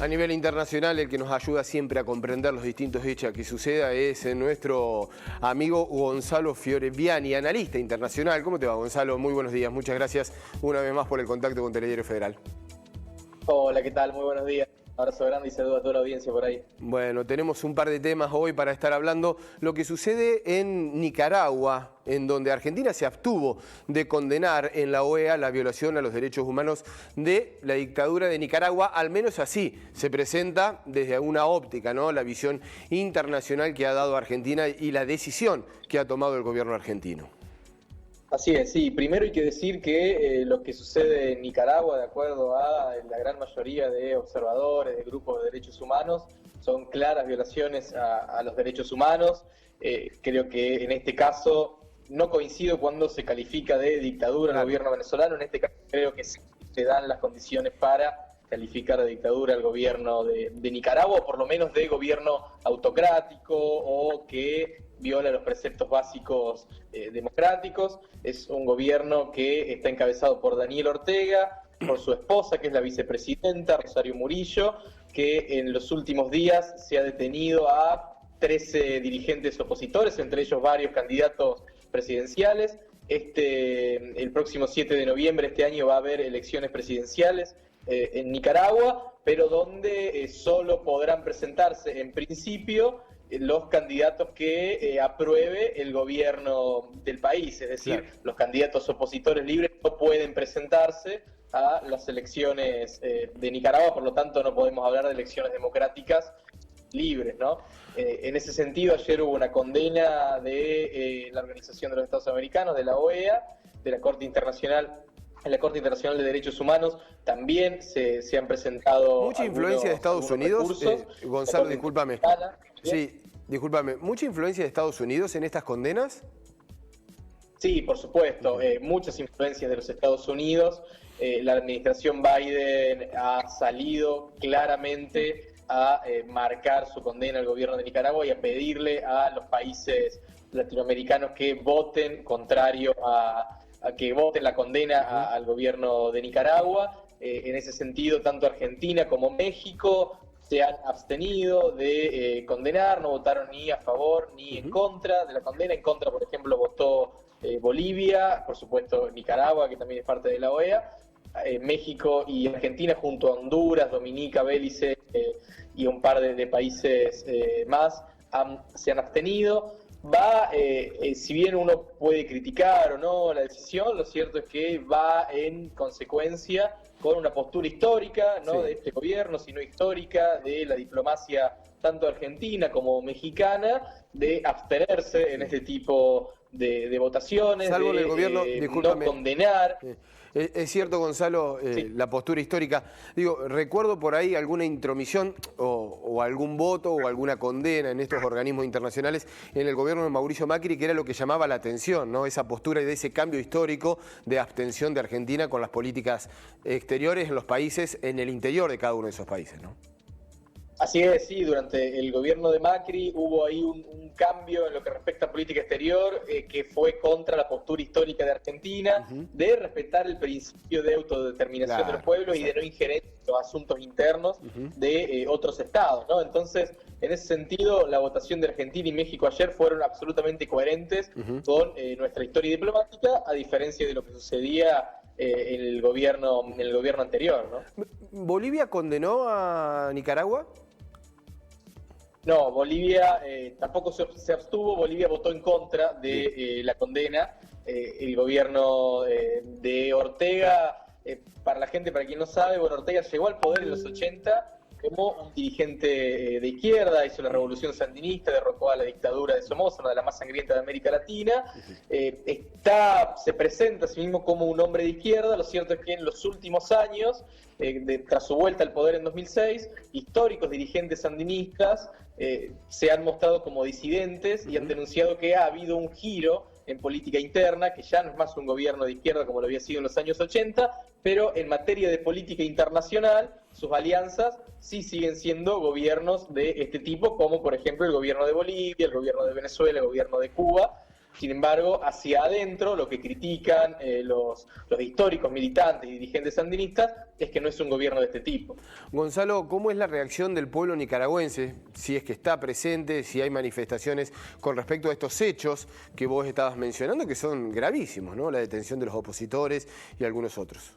A nivel internacional, el que nos ayuda siempre a comprender los distintos hechos que suceda es nuestro amigo Gonzalo Fioreviani, analista internacional. ¿Cómo te va, Gonzalo? Muy buenos días. Muchas gracias una vez más por el contacto con Telediario Federal. Hola, ¿qué tal? Muy buenos días. Un abrazo grande y saludo a toda la audiencia por ahí. Bueno, tenemos un par de temas hoy para estar hablando. Lo que sucede en Nicaragua, en donde Argentina se abstuvo de condenar en la OEA la violación a los derechos humanos de la dictadura de Nicaragua. Al menos así se presenta desde una óptica, ¿no? La visión internacional que ha dado Argentina y la decisión que ha tomado el gobierno argentino. Así es, sí. Primero hay que decir que lo que sucede en Nicaragua, de acuerdo a la gran mayoría de observadores, de grupos de derechos humanos, son claras violaciones a los derechos humanos. Creo que en este caso no coincido cuando se califica de dictadura al gobierno venezolano. En este caso creo que sí se dan las condiciones para calificar de dictadura al gobierno de Nicaragua, o por lo menos de gobierno autocrático o que viola los preceptos básicos democráticos. Es un gobierno que está encabezado por Daniel Ortega, por su esposa, que es la vicepresidenta, Rosario Murillo, que en los últimos días se ha detenido a 13 dirigentes opositores, entre ellos varios candidatos presidenciales. El próximo 7 de noviembre de este año va a haber elecciones presidenciales en Nicaragua, pero donde solo podrán presentarse en principio los candidatos que apruebe el gobierno del país, es decir, claro, los candidatos opositores libres no pueden presentarse a las elecciones de Nicaragua, por lo tanto no podemos hablar de elecciones democráticas libres, ¿no? En ese sentido, ayer hubo una condena de la Organización de los Estados Americanos, de la OEA, de la Corte Internacional. En la Corte Internacional de Derechos Humanos también se han presentado mucha influencia de Estados Unidos. Gonzalo, discúlpame. Sí, discúlpame. ¿Mucha influencia de Estados Unidos en estas condenas? Sí, por supuesto. Muchas influencias de los Estados Unidos. La administración Biden ha salido claramente a marcar su condena al gobierno de Nicaragua y a pedirle a los países latinoamericanos que voten contrario a que voten la condena al gobierno de Nicaragua. En ese sentido, tanto Argentina como México se han abstenido de condenar, no votaron ni a favor ni en contra de la condena. En contra, por ejemplo, votó Bolivia, por supuesto Nicaragua, que también es parte de la OEA, México y Argentina junto a Honduras, Dominica, Belice y un par de países más se han abstenido. Si bien uno puede criticar o no la decisión, lo cierto es que va en consecuencia con una postura histórica, no de este gobierno, sino histórica de la diplomacia tanto argentina como mexicana, de abstenerse en este tipo de votaciones, salvo en el gobierno, no condenar. Es cierto, Gonzalo, la postura histórica. Digo, recuerdo por ahí alguna intromisión o algún voto o alguna condena en estos organismos internacionales en el gobierno de Mauricio Macri, que era lo que llamaba la atención, ¿no? Esa postura y de ese cambio histórico de abstención de Argentina con las políticas exteriores en los países, en el interior de cada uno de esos países, ¿no? Así es, sí, durante el gobierno de Macri hubo ahí un cambio en lo que respecta a política exterior que fue contra la postura histórica de Argentina, de respetar el principio de autodeterminación de los pueblos y de no injerir en los asuntos internos de otros estados, ¿no? Entonces, en ese sentido, la votación de Argentina y México ayer fueron absolutamente coherentes con nuestra historia diplomática, a diferencia de lo que sucedía en el gobierno anterior, ¿no? ¿Bolivia condenó a Nicaragua? No, Bolivia tampoco se abstuvo. Bolivia votó en contra de la condena. El gobierno de Ortega, para quien no sabe, bueno, Ortega llegó al poder en los 80 como un dirigente de izquierda, hizo la revolución sandinista, derrocó a la dictadura de Somoza, una de las más sangrientas de América Latina. Se presenta a sí mismo como un hombre de izquierda. Lo cierto es que en los últimos años, tras su vuelta al poder en 2006, históricos dirigentes sandinistas se han mostrado como disidentes y han denunciado que ha habido un giro en política interna, que ya no es más un gobierno de izquierda como lo había sido en los años 80, pero en materia de política internacional, sus alianzas sí siguen siendo gobiernos de este tipo, como por ejemplo el gobierno de Bolivia, el gobierno de Venezuela, el gobierno de Cuba. Sin embargo, hacia adentro lo que critican los históricos militantes y dirigentes sandinistas es que no es un gobierno de este tipo. Gonzalo, ¿cómo es la reacción del pueblo nicaragüense? Si es que está presente, si hay manifestaciones con respecto a estos hechos que vos estabas mencionando, que son gravísimos, ¿no? La detención de los opositores y algunos otros.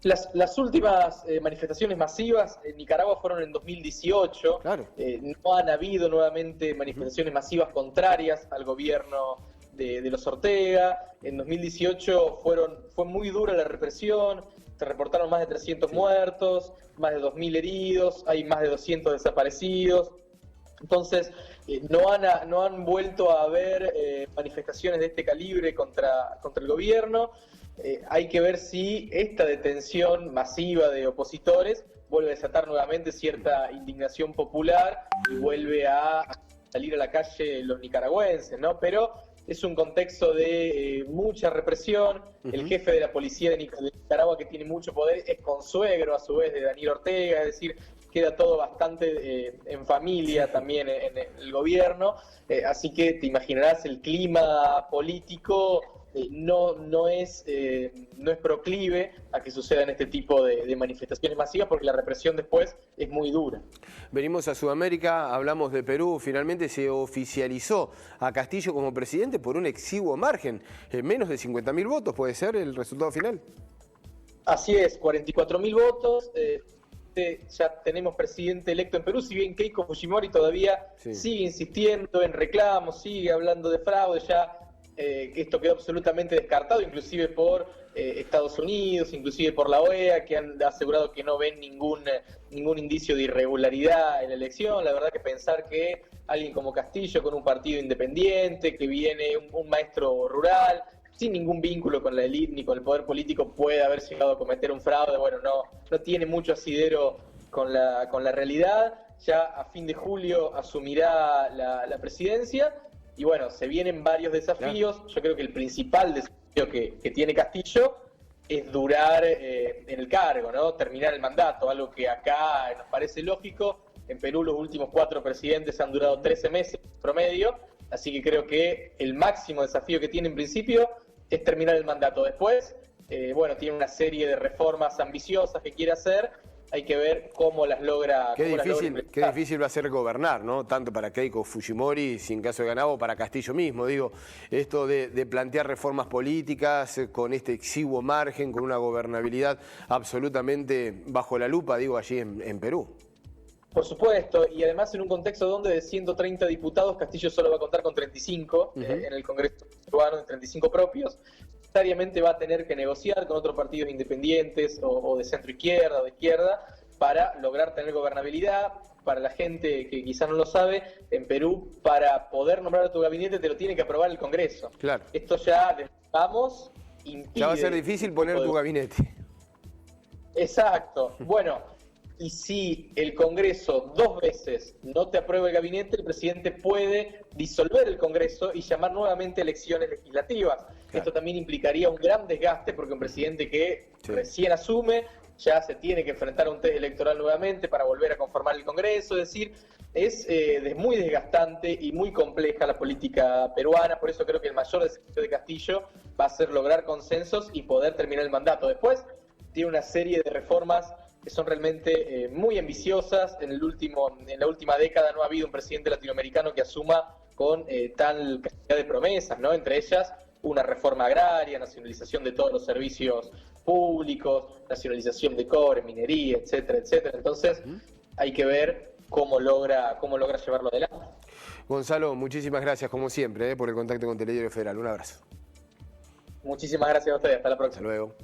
Las últimas manifestaciones masivas en Nicaragua fueron en 2018. Claro. No han habido nuevamente manifestaciones masivas contrarias al gobierno de los Ortega. En 2018 fue muy dura la represión, se reportaron más de 300 muertos, más de 2.000 heridos, hay más de 200 desaparecidos. Entonces, no han vuelto a haber manifestaciones de este calibre contra el gobierno. Hay que ver si esta detención masiva de opositores vuelve a desatar nuevamente cierta indignación popular y vuelve a salir a la calle los nicaragüenses, ¿no? Pero es un contexto de mucha represión. El jefe de la policía de Nicaragua, que tiene mucho poder, es consuegro a su vez de Daniel Ortega, es decir, queda todo bastante en familia también en el gobierno. Así que te imaginarás, el clima político no es proclive a que sucedan este tipo de manifestaciones masivas, porque la represión después es muy dura. Venimos a Sudamérica, hablamos de Perú. Finalmente se oficializó a Castillo como presidente por un exiguo margen, menos de 50.000 votos, ¿puede ser el resultado final? Así es, 44.000 votos. Ya tenemos presidente electo en Perú, si bien Keiko Fujimori todavía sigue insistiendo en reclamos, sigue hablando de fraude, ya esto quedó absolutamente descartado, inclusive por Estados Unidos, inclusive por la OEA, que han asegurado que no ven ningún indicio de irregularidad en la elección. La verdad que pensar que alguien como Castillo, con un partido independiente, que viene un maestro rural, sin ningún vínculo con la élite ni con el poder político, puede haber llegado a cometer un fraude, bueno, no tiene mucho asidero con la realidad. Ya a fin de julio asumirá la presidencia. Y bueno, se vienen varios desafíos. Yo creo que el principal desafío que tiene Castillo es durar en el cargo, ¿no? Terminar el mandato, algo que acá nos parece lógico. En Perú los últimos 4 presidentes han durado 13 meses promedio, así que creo que el máximo desafío que tiene en principio es terminar el mandato. Después, bueno, tiene una serie de reformas ambiciosas que quiere hacer. Hay que ver cómo las logra. Qué difícil va a ser gobernar, ¿no? Tanto para Keiko Fujimori, sin caso de ganado, para Castillo mismo. Digo, esto de plantear reformas políticas con este exiguo margen, con una gobernabilidad absolutamente bajo la lupa, digo, allí en Perú. Por supuesto, y además en un contexto donde de 130 diputados, Castillo solo va a contar con 35 en el Congreso peruano, 35 propios. Necesariamente va a tener que negociar con otros partidos independientes o de centro izquierda o de izquierda para lograr tener gobernabilidad. Para la gente que quizás no lo sabe, en Perú, para poder nombrar a tu gabinete te lo tiene que aprobar el Congreso. Claro. Esto ya, vamos, impide... Ya va a ser difícil poner tu gabinete. Exacto. Bueno, y si el Congreso 2 veces no te aprueba el gabinete, el presidente puede disolver el Congreso y llamar nuevamente elecciones legislativas. Claro. Esto también implicaría un gran desgaste, porque un presidente que recién asume ya se tiene que enfrentar a un test electoral nuevamente para volver a conformar el Congreso. Es decir, es muy desgastante y muy compleja la política peruana. Por eso creo que el mayor desafío de Castillo va a ser lograr consensos y poder terminar el mandato. Después tiene una serie de reformas que son realmente muy ambiciosas. En la última década no ha habido un presidente latinoamericano que asuma con tal cantidad de promesas, ¿no? Entre ellas una reforma agraria, nacionalización de todos los servicios públicos, nacionalización de cobre, minería, etcétera, etcétera. Entonces hay que ver cómo logra llevarlo adelante. Gonzalo, muchísimas gracias como siempre por el contacto con Telediario Federal. Un abrazo. Muchísimas gracias a ustedes. Hasta la próxima. Hasta luego.